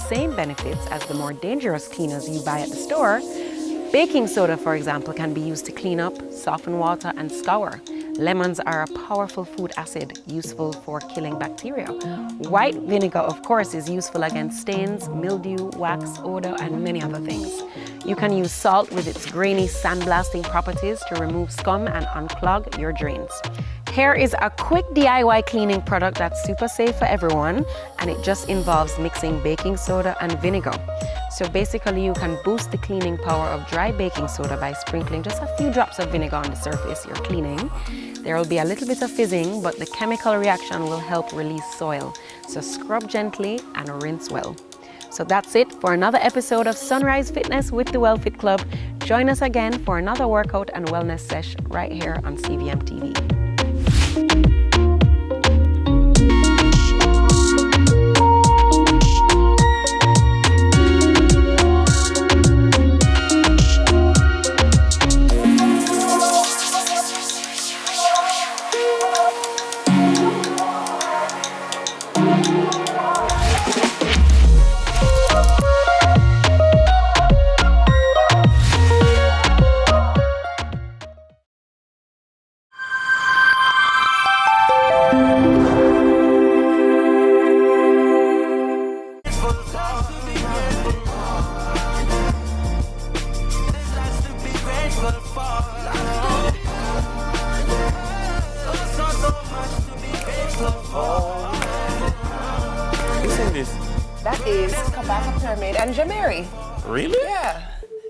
same benefits as the more dangerous cleaners you buy at the store, baking soda, for example, can be used to clean up, soften water, and scour. Lemons are a powerful food acid useful for killing bacteria. White vinegar, of course, is useful against stains, mildew, wax, odor, and many other things. You can use salt with its grainy sandblasting properties to remove scum and unclog your drains. Here is a quick DIY cleaning product that's super safe for everyone, and it just involves mixing baking soda and vinegar. So basically you can boost the cleaning power of dry baking soda by sprinkling just a few drops of vinegar on the surface you're cleaning. There will be a little bit of fizzing, but the chemical reaction will help release soil. So scrub gently and rinse well. So that's it for another episode of Sunrise Fitness with the WellFit Club. Join us again for another workout and wellness sesh right here on CVMTV. That is Kabaka Pyramid and Jamaica. Really? Yeah.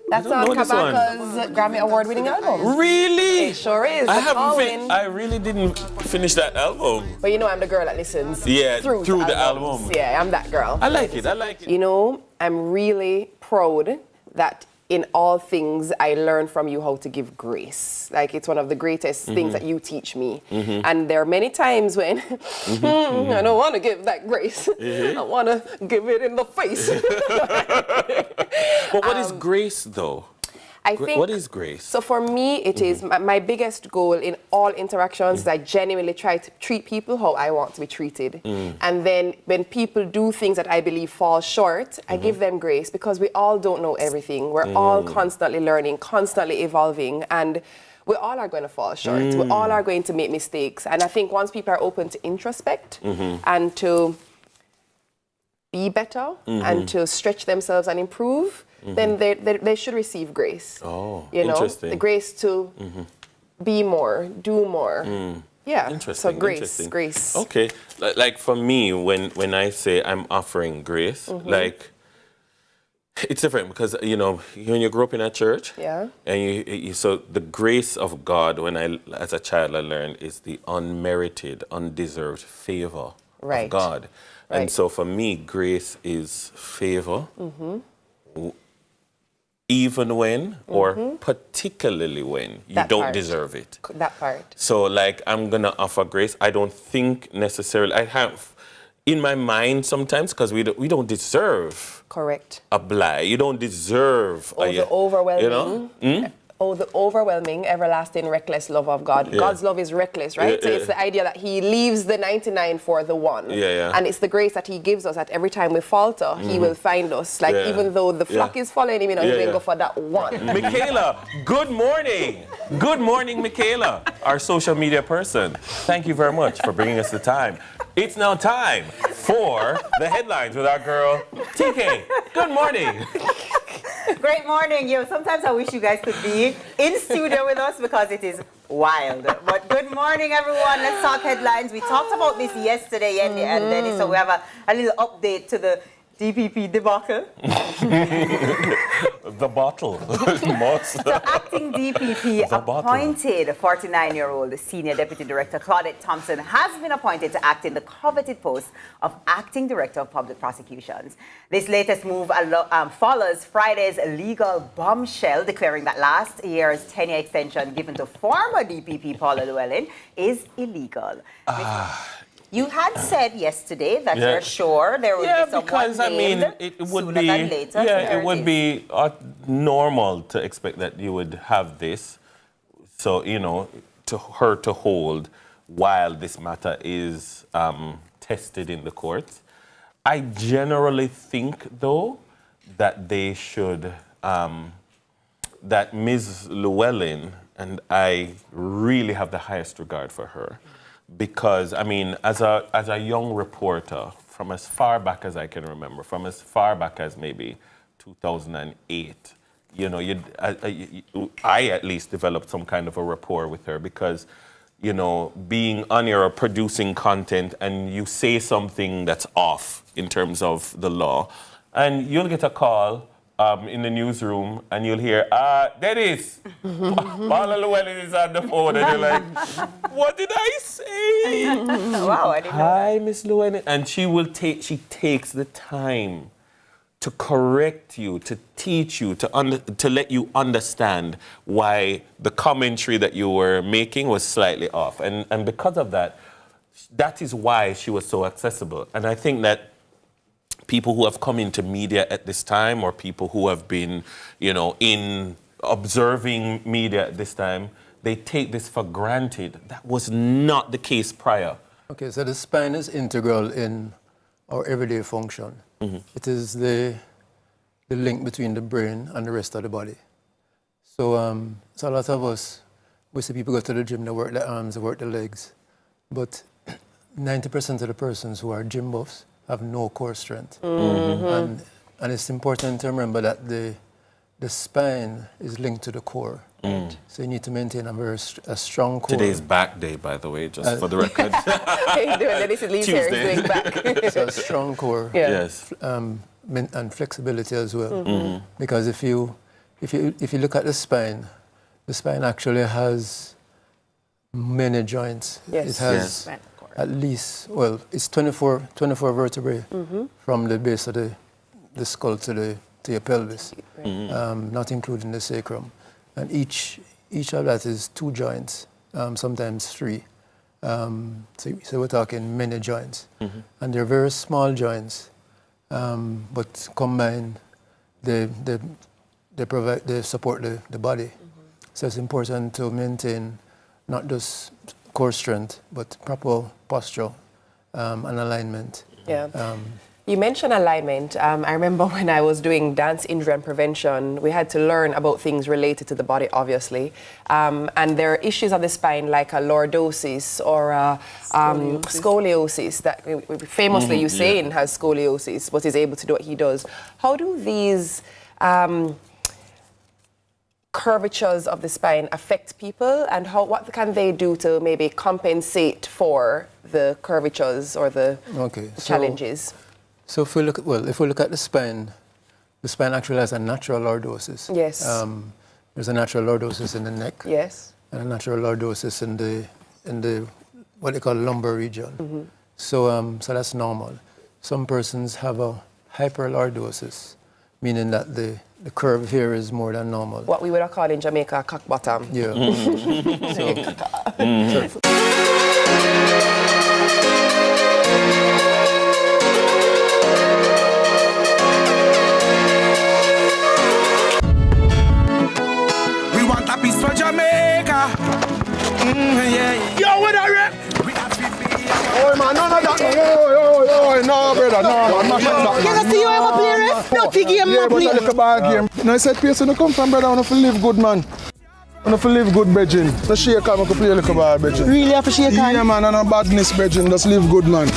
That's on Kabaka's Grammy Award-winning album. Really? It sure is. I really didn't finish that album. But you know I'm the girl that listens through the albums. Yeah, I'm that girl. I like it. You know, I'm really proud that in all things, I learned from you how to give grace. Like, it's one of the greatest things that you teach me. And there are many times when I don't want to give that grace. I want to give it in the face. But what is grace, though? I think, what is grace? So for me, it is my biggest goal in all interactions is I genuinely try to treat people how I want to be treated. And then when people do things that I believe fall short, I give them grace because we all don't know everything. We're all constantly learning, constantly evolving, and we all are going to fall short. We all are going to make mistakes. And I think once people are open to introspect and to be better and to stretch themselves and improve, then they should receive grace. Oh, you know, interesting. The grace to be more, do more. Yeah. Interesting. So grace. Okay. Like for me, when I say I'm offering grace, like it's different because when you grew up in a church, and you so the grace of God as a child I learned is the unmerited, undeserved favor of God. And so for me, grace is favor. Even when, or particularly when, you don't deserve it. That part. So, like, I'm going to offer grace. I don't think necessarily, I have in my mind sometimes, because we don't deserve a blight. You don't deserve the overwhelming. You know? Oh, the overwhelming, everlasting, reckless love of God. God's love is reckless, right? So it's the idea that he leaves the 99 for the one. And it's the grace that he gives us that every time we falter, he will find us. Like, even though the flock is following him, he will go for that one. Michaela, good morning. Good morning, Michaela, our social media person. Thank you very much for bringing us the time. It's now time for the headlines with our girl, TK. Good morning. Great morning. Sometimes I wish you guys could be in studio with us because it is wild. But good morning, everyone. Let's talk headlines. We talked about this yesterday, and then so we have a little update to the DPP debacle. The bottle. So acting DPP appointed 49-year-old Senior Deputy Director Claudette Thompson has been appointed to act in the coveted post of Acting Director of Public Prosecutions. This latest move follows Friday's legal bombshell declaring that last year's tenure extension given to former DPP Paula Llewellyn is illegal. You had said yesterday that you're sure there would be someone because named it would sooner be than later. it would be normal to expect that you would have this. So to her to hold while this matter is tested in the courts. I generally think, though, that they should, that Ms. Llewellyn, and I really have the highest regard for her, because, I mean, as a young reporter, from as far back as I can remember, from as far back as maybe 2008, you know, I at least developed some kind of a rapport with her because, you know, being on air or producing content and you say something that's off in terms of the law, and you'll get a call in the newsroom and you'll hear, Dennis, Paula Llewellyn is on the phone, and you're like, what did I say? Wow, I didn't know Hi, Miss Llewellyn. And she takes the time to correct you, to teach you, to let you understand why the commentary that you were making was slightly off. And because of that, that is why she was so accessible. And I think that people who have come into media at this time, or people who have been, you know, in observing media at this time, they take this for granted. That was not the case prior. Okay, so the spine is integral in our everyday function. Mm-hmm. It is the link between the brain and the rest of the body. So, so a lot of us, we see people go to the gym, they work their arms, they work their legs, but 90% of the persons who are gym buffs have no core strength. Mm-hmm. And it's important to remember that the spine is linked to the core. Mm. So you need to maintain a strong core. Today's back day, by the way, just for the record. Dennis leaves here, he's doing back. So a strong core. Yeah. Yes. And flexibility as well. Mm-hmm. Because if you look at the spine actually has many joints. Yes. It has at least, well, it's 24 vertebrae from the base of the skull to your pelvis, not including the sacrum. And each of that is 2 joints, sometimes 3. So we're talking many joints. Mm-hmm. And they're very small joints, but combined, they support the body. Mm-hmm. So it's important to maintain not just core strength, but proper posture and alignment. Yeah. You mentioned alignment. I remember when I was doing dance injury and prevention, we had to learn about things related to the body, obviously. And there are issues of the spine like a lordosis or scoliosis that famously Usain has scoliosis, but is able to do what he does. How do these curvatures of the spine affect people, and what can they do to maybe compensate for the curvatures or the challenges? So if we look at the spine actually has a natural lordosis. Yes. There's a natural lordosis in the neck. Yes. And a natural lordosis in the what they call lumbar region. Mm-hmm. So that's normal. Some persons have a hyperlordosis, meaning that the curve here is more than normal. What we would have called in Jamaica cock bottom. Yeah. Peace for Jamaica. Yeah. Yo, what are you? Oh man, none of that. No, brother, no, man. You see you ever play ref? No game, no play. Yeah, but a ball game. No, I said, place when you come from, brother, I want to live good, man. I want to live good, brethren. No shake hand, I can play a little ball, brethren. Really have to shake hand? Yeah, man, and no badness, brethren. Just live good, man.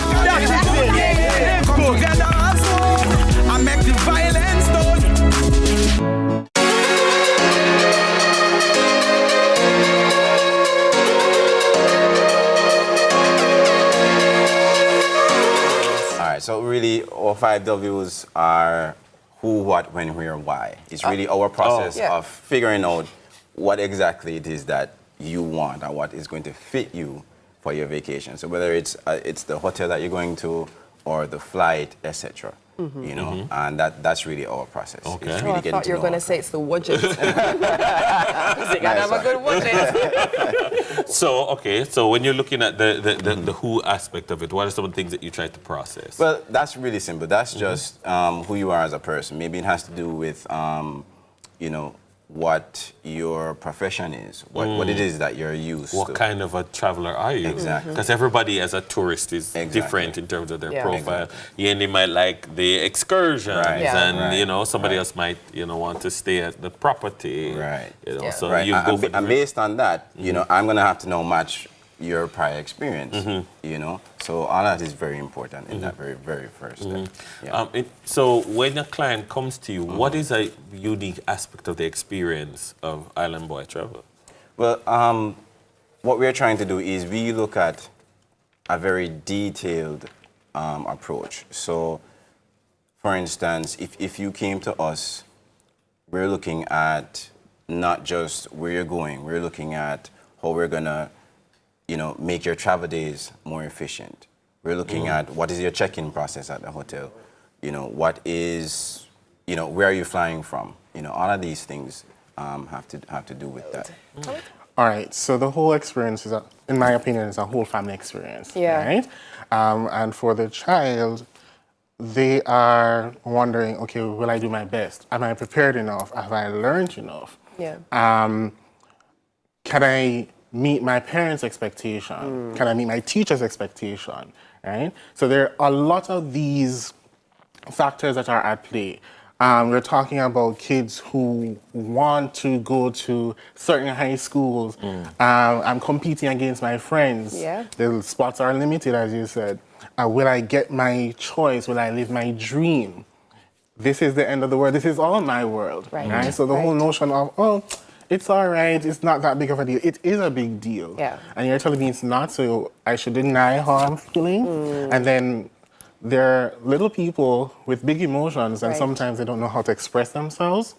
Come together, and make the violence done. So really, our 5 W's are who, what, when, where, why. It's really our process of figuring out what exactly it is that you want and what is going to fit you for your vacation. So whether it's the hotel that you're going to or the flight, etc. Mm-hmm. You know, and that's really our process. Okay. Really I thought you were going to say it's the budget. Because you got to have a good budget. So when you're looking at the who aspect of it, what are some of the things that you try to process? Well, that's really simple. That's just who you are as a person. Maybe it has to do with, you know, what your profession is, what it is that you're used to. What kind of a traveler are you? Exactly. Because everybody as a tourist is different in terms of their profile. Yeah, and they might like the excursions, and you know, somebody else might, you know, want to stay at the property. Right. You know, so right. you go for and based on that, you know, I'm gonna have to know match your prior experience. You know, so all that is very important in that very first step. Yeah. So when a client comes to you, what is a unique aspect of the experience of Island Boy Travel? Well, what we're trying to do is we look at a very detailed approach. So, for instance, if you came to us, we're looking at not just where you're going, we're looking at how we're gonna, you know, make your travel days more efficient. We're looking at what is your check-in process at the hotel. You know, what is, you know, where are you flying from? You know, all of these things have to do with that. All right, so the whole experience is, in my opinion, is a whole family experience, right? And for the child, they are wondering, okay, will I do my best? Am I prepared enough? Have I learned enough? Can I meet my parents' expectation? Can I meet my teacher's expectation, right? So there are a lot of these factors that are at play. We're talking about kids who want to go to certain high schools. I'm competing against my friends. The spots are limited, as you said. Will I get my choice? Will I live my dream? This is the end of the world. This is all my world. Right? So the whole notion of, oh, it's all right, it's not that big of a deal. It is a big deal. And you're telling me it's not, so I should deny how I'm feeling. And then there are little people with big emotions, and sometimes they don't know how to express themselves.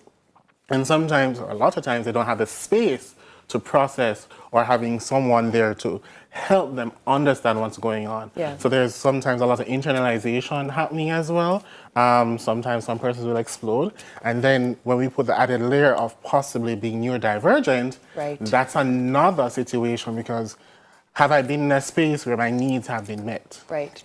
And sometimes, or a lot of times, they don't have the space to process or having someone there to help them understand what's going on. So there's sometimes a lot of internalization happening as well. Sometimes some persons will explode. And then when we put the added layer of possibly being neurodivergent, that's another situation, because have I been in a space where my needs have been met? Right.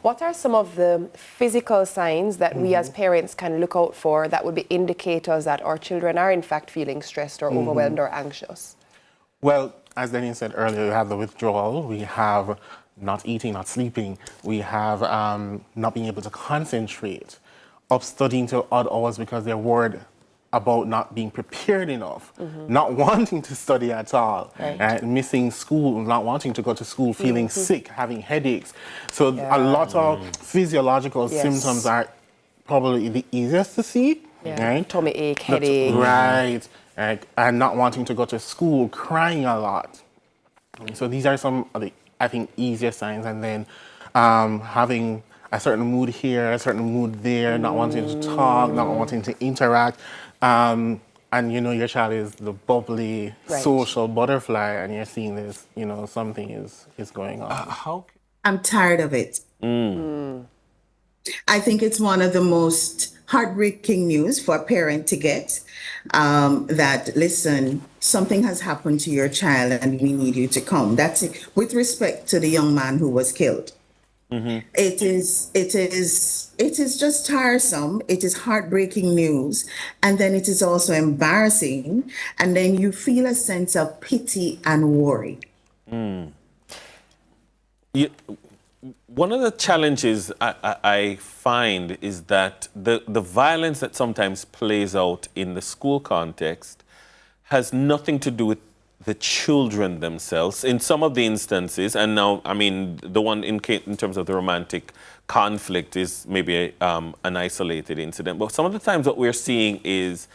What are some of the physical signs that we as parents can look out for that would be indicators that our children are in fact feeling stressed or overwhelmed or anxious? Well, as Denise said earlier, we have the withdrawal, we have not eating, not sleeping, we have not being able to concentrate, up studying till odd hours because they're worried about not being prepared enough, not wanting to study at all, missing school, not wanting to go to school, feeling sick, having headaches. So a lot of physiological symptoms are probably the easiest to see. Right? Tummy ache, headache. And not wanting to go to school, crying a lot. So these are some of the, I think, easier signs. And then having a certain mood here, a certain mood there, not wanting to talk, not wanting to interact. And you know your child is the bubbly, social butterfly, and you're seeing this, you know, something is going on. I'm tired of it. I think it's one of the most heartbreaking news for a parent to get, that, listen, something has happened to your child and we need you to come. That's it. With respect to the young man who was killed. It is just tiresome. It is heartbreaking news. And then it is also embarrassing. And then you feel a sense of pity and worry. One of the challenges I find is that the violence that sometimes plays out in the school context has nothing to do with the children themselves in some of the instances. And now, I mean, the one in terms of the romantic conflict is maybe an isolated incident. But some of the times what we're seeing is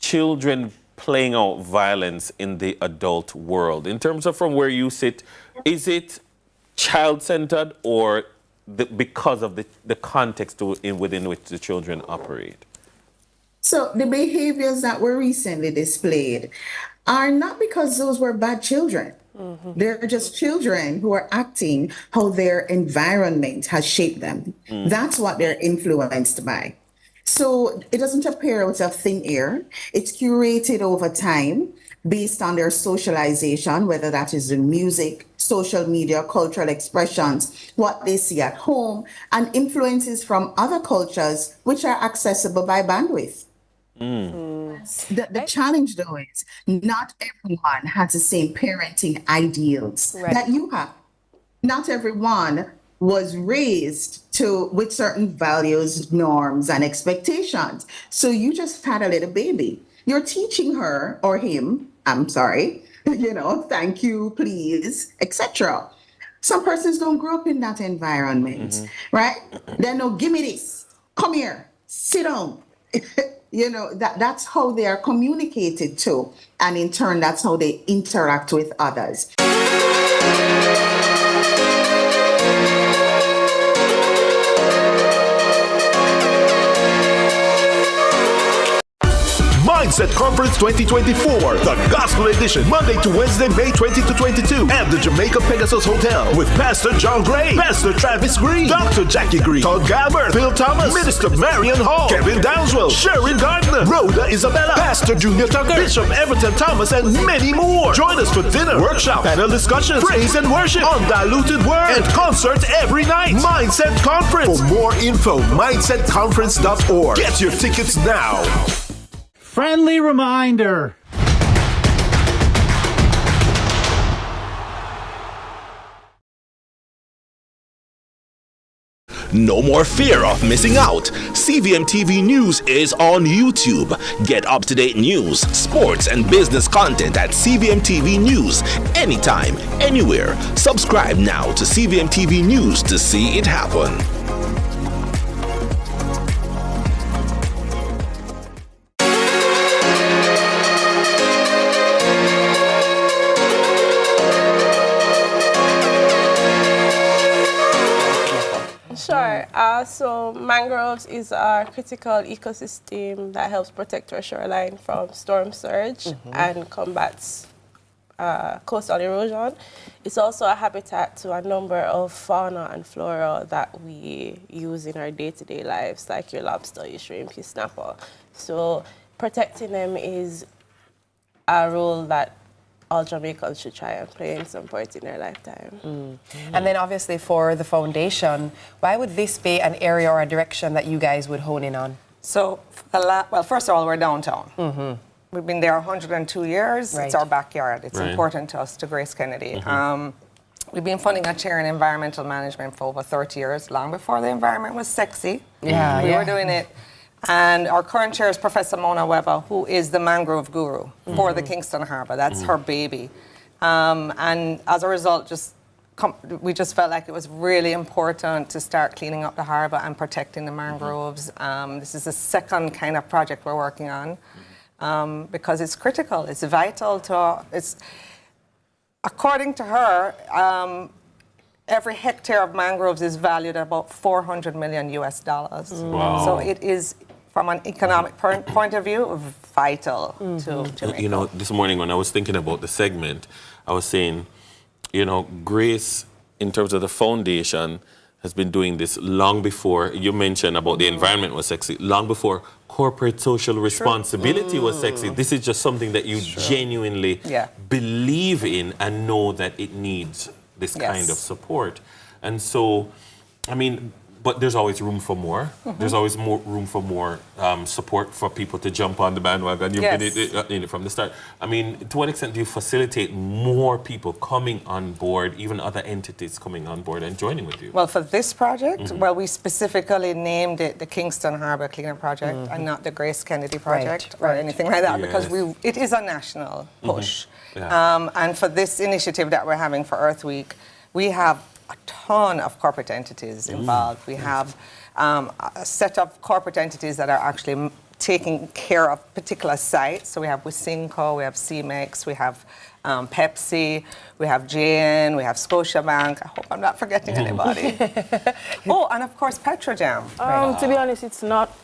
children playing out violence in the adult world. In terms of from where you sit, is it child-centered or because of the context within which the children operate? So the behaviors that were recently displayed are not because those were bad children. They're just children who are acting how their environment has shaped them. That's what they're influenced by. So it doesn't appear out of thin air. It's curated over time based on their socialization, whether that is the music, social media, cultural expressions, what they see at home, and influences from other cultures which are accessible by bandwidth. The challenge, though, is not everyone has the same parenting ideals that you have. Not everyone was raised with certain values, norms, and expectations. So you just had a little baby. You're teaching her or him, I'm sorry, thank you, please, etc. Some persons don't grow up in that environment, right? They know, give me this, come here, sit down. That's how they are communicated to. And in turn, that's how they interact with others. Mindset Conference 2024, the Gospel Edition, Monday to Wednesday, May 20 to 22, at the Jamaica Pegasus Hotel with Pastor John Gray, Pastor Travis Green, Dr. Jackie Green, Todd Galbert, Phil Thomas, Minister Marion Hall, Kevin Dowswell, Sharon Gardner, Rhoda Isabella, Pastor Junior Tucker, Bishop Everton Thomas, and many more. Join us for dinner, workshop, panel discussions, praise and worship, undiluted word, and concerts every night. Mindset Conference. For more info, mindsetconference.org. Get your tickets now. Friendly reminder. No more fear of missing out. CVMTV News is on YouTube. Get up-to-date news, sports, and business content at CVMTV News anytime, anywhere. Subscribe now to CVMTV News to see it happen. Sure. So mangroves is a critical ecosystem that helps protect our shoreline from storm surge and combats coastal erosion. It's also a habitat to a number of fauna and flora that we use in our day-to-day lives, like your lobster, your shrimp, your snapper. So protecting them is a role that all Jamaicans should try and play in some part in their lifetime. And then obviously for the foundation, why would this be an area or a direction that you guys would hone in on? So, well, first of all, we're downtown. We've been there 102 years. It's our backyard. It's important to us, to Grace Kennedy. We've been funding a chair in environmental management for over 30 years, long before the environment was sexy. We were doing it. And our current chair is Professor Mona Weber, who is the mangrove guru for the Kingston Harbour. That's her baby. And as a result, we just felt like it was really important to start cleaning up the harbour and protecting the mangroves. This is the second kind of project we're working on because it's critical. It's vital to according to her, every hectare of mangroves is valued at about $400 million US. Wow. So it is, from an economic point of view, vital to Jamaica. This morning when I was thinking about the segment, I was saying, Grace, in terms of the foundation, has been doing this long before, you mentioned about the environment was sexy, long before corporate social responsibility was sexy. This is just something that you genuinely believe in and know that it needs this kind of support. And so, but there's always room for more. There's always room for more support for people to jump on the bandwagon. You've been in it from the start. To what extent do you facilitate more people coming on board, even other entities coming on board and joining with you? Well, for this project, we specifically named it the Kingston Harbour Cleaner Project and not the Grace Kennedy Project or anything like that, because it is a national push. And for this initiative that we're having for Earth Week, we have a ton of corporate entities involved. We have a set of corporate entities that are actually taking care of particular sites. So we have Wisynco, we have CMEX, we have Pepsi, we have JN, we have Scotiabank. I hope I'm not forgetting anybody. Oh, and of course Petro Jam. To be honest, it's not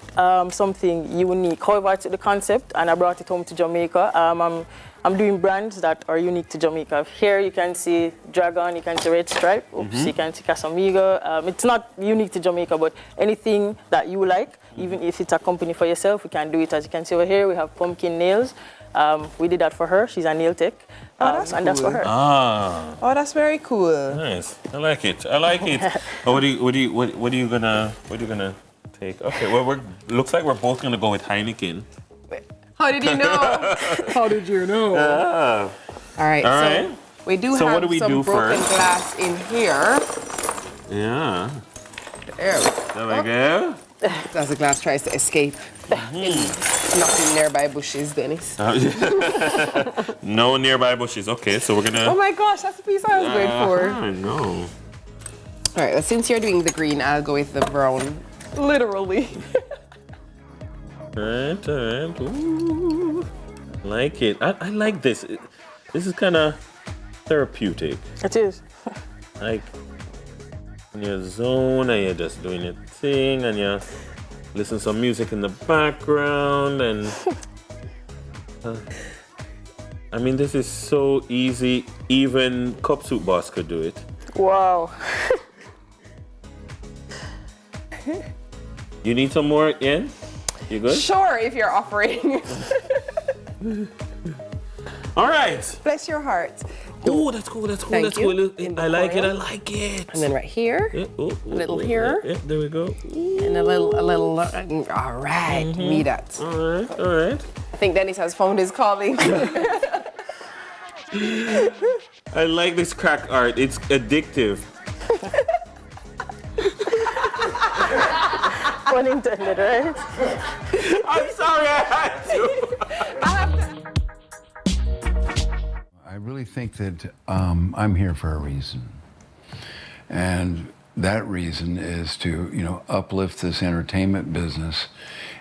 something unique. However, I took the concept and I brought it home to Jamaica. I'm doing brands that are unique to Jamaica. Here you can see Dragon, you can see Red Stripe, you can see Casamigo. It's not unique to Jamaica, but anything that you like, even if it's a company for yourself, we can do it. As you can see over here, we have Pumpkin Nails. We did that for her. She's a nail tech. That's cool. That's for her. Oh, that's very cool. Nice. I like it. What are you gonna take? Okay, well, looks like we're both gonna go with Heineken. How did you know? How did you know? Ah. All right. So we do have what do we some do broken first? glass in here. Yeah. There we go. As the glass tries to escape. Nothing nearby bushes, Dennis. No nearby bushes. Okay, so we're gonna. Oh my gosh, that's the piece I was going for. I know. All right, well, since you're doing the green, I'll go with the brown. Literally. All right. Ooh, like it. I like this. This is kind of therapeutic. It is. Like in your zone and you're just doing your thing and you listen to some music in the background and I mean, this is so easy. Even Cup Soup Boss could do it. Wow. You need some more, Yen? You good? Sure, if you're offering. All right. Bless your heart. Oh, that's cool. That's cool. Thank that's you. cool. I like it. I like it. And then right here, Yeah, a little here, there we go. and a little. All right, me that. All right. All right. I think Dennis has found his calling. I like this crack art. It's addictive. Pun intended, right? I'm sorry, I had to. I really think that I'm here for a reason. And that reason is to, uplift this entertainment business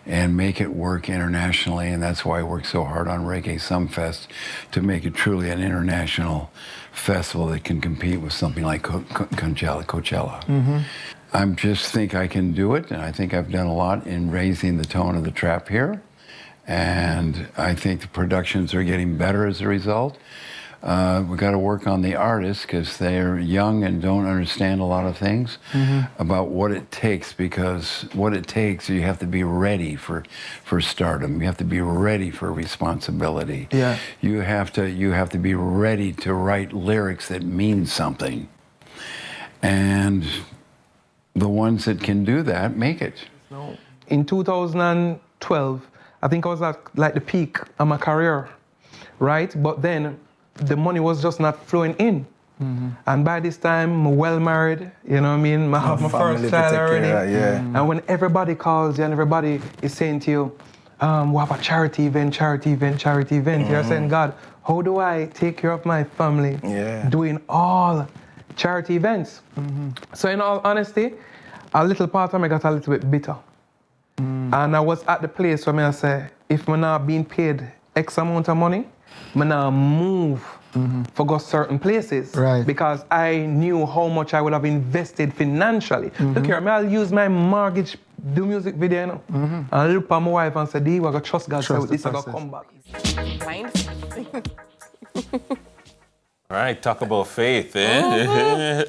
and make it work internationally. And that's why I work so hard on Reggae Sumfest, to make it truly an international festival that can compete with something like Coachella. Mm-hmm. I just think I can do it, and I think I've done a lot in raising the tone of the trap here. And I think the productions are getting better as a result. We've got to work on the artists because they're young and don't understand a lot of things about what it takes, because what it takes, you have to be ready for stardom. You have to be ready for responsibility. Yeah. You have to be ready to write lyrics that mean something. And the ones that can do that make it. In 2012, I think I was at like the peak of my career, right? But then the money was just not flowing in. And by this time, I'm well married, you know what I mean? I have my first child already. And when everybody calls you and everybody is saying to you, we have a charity event, you're saying, God, how do I take care of my family doing all charity events? So in all honesty, a little part of me got a little bit bitter. And I was at the place where I say, if I'm not being paid X amount of money, I'm not move for go certain places. Right. Because I knew how much I would have invested financially. Look here, I'll use my mortgage, do music video, and I look at my wife and say, D, we're going to trust God, so this is going to come back. All right, talk about faith, eh?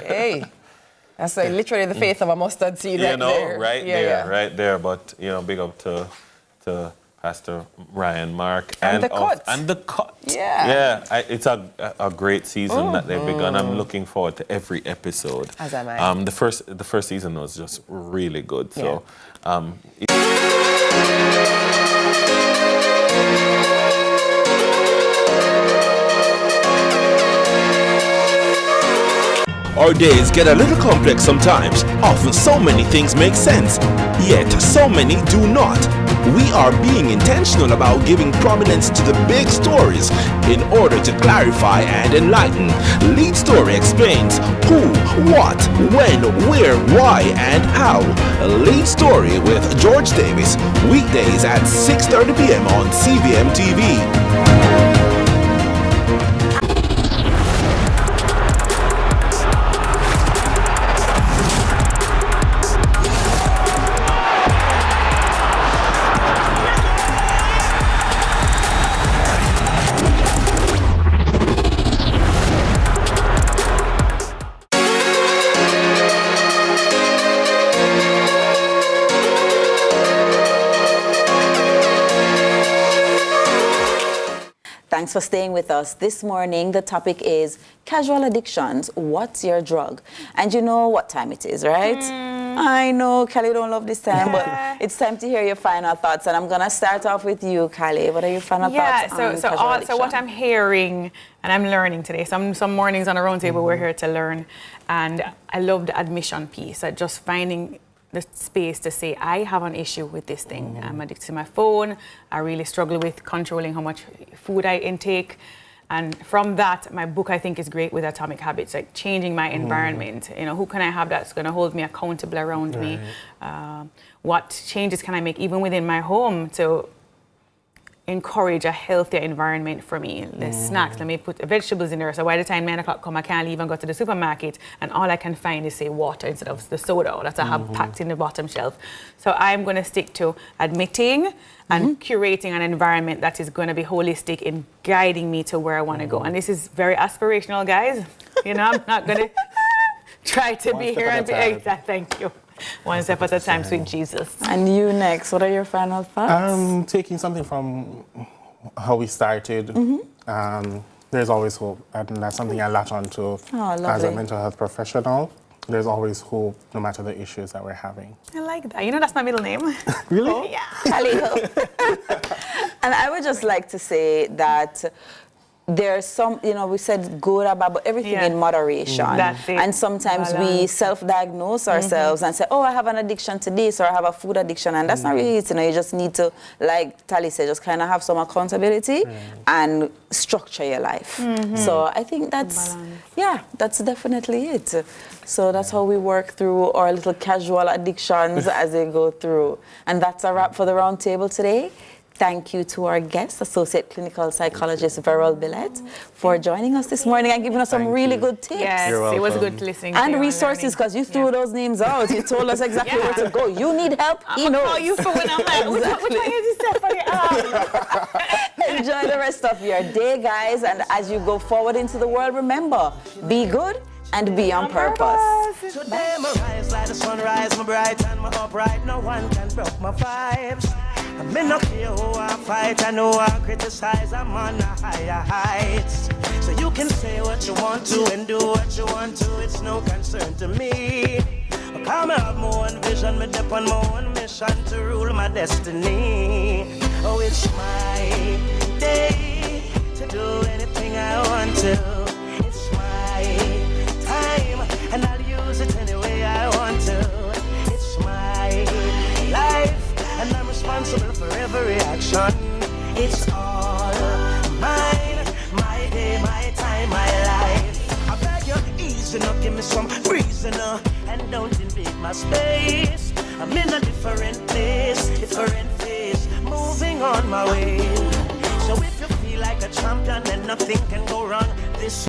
Hey, that's like literally the faith of a mustard seed right there. Right there. But, big up to Pastor Ryan, Mark, and the cut. And the cut. Yeah. It's a great season that they've begun. I'm looking forward to every episode. As am I. The first season was just really good. So, Our days get a little complex sometimes. Often so many things make sense, yet so many do not. We are being intentional about giving prominence to the big stories in order to clarify and enlighten. Lead Story explains who, what, when, where, why, and how. Lead Story with George Davis, weekdays at 6:30 p.m. on CVMTV. Thanks for staying with us. This morning, the topic is casual addictions. What's your drug? And you know what time it is, right? I know Callie don't love this time, but it's time to hear your final thoughts. And I'm going to start off with you, Callie. What are your final thoughts on casual addiction? So what I'm hearing, and I'm learning today, some mornings on a round table, we're here to learn. And I love the admission piece, just finding the space to say, I have an issue with this thing. I'm addicted to my phone. I really struggle with controlling how much food I intake. And from that, my book, I think, is great with Atomic Habits, like changing my environment. You know, who can I have that's going to hold me accountable around me? What changes can I make even within my home to encourage a healthier environment for me? The snacks, let me put vegetables in there, so by the time 9 o'clock come, I can't even go to the supermarket, and all I can find is, say, water instead of the soda that I have packed in the bottom shelf. So I'm going to stick to admitting and curating an environment that is going to be holistic in guiding me to where I want to go. And this is very aspirational, guys. You know, I'm not going to try to be here and be exact. Thank you. One step at a time, sweet Jesus. And you next, what are your final thoughts? Taking something from how we started, there's always hope. And that's something I latch on to as a mental health professional. There's always hope, no matter the issues that we're having. I like that. You know, that's my middle name. Really? Oh, yeah. And I would just like to say that there's some, you know, we said good or bad, but everything in moderation. That's it. And sometimes we self-diagnose ourselves and say, oh, I have an addiction to this, or I have a food addiction. And that's not really it, you know. You just need to, like Tali said, just kind of have some accountability and structure your life. So I think that's, that's definitely it. So that's how we work through our little casual addictions as they go through. And that's a wrap for the round table today. Thank you to our guest, Associate Clinical Psychologist Veral Billet, for joining us this morning and giving us some really good tips. Yes, it was good listening to you. And resources, because you threw those names out. You told us exactly where to go. You need help, he knows. I'll call you for when I'm like, which one is this for the Enjoy the rest of your day, guys. And as you go forward into the world, remember, be good and be on purpose. Today my rise like the sunrise, my bright and my upright. No one can break my vibes. I'm in no care who I fight, I know I criticize, I'm on the higher heights. So you can say what you want to and do what you want to, it's no concern to me. I come have my own vision, me dip on my own mission to rule my destiny. Oh, it's my day to do anything I want to. It's my time, and I'll use it any way I want to. It's my life, and I'm responsible for every action. It's all mine, my day, my time, my life. I beg you, easy now, give me some reason now, and don't invade my space. I'm in a different place, different phase, moving on my way. So if you feel like a champion, then nothing can go wrong. This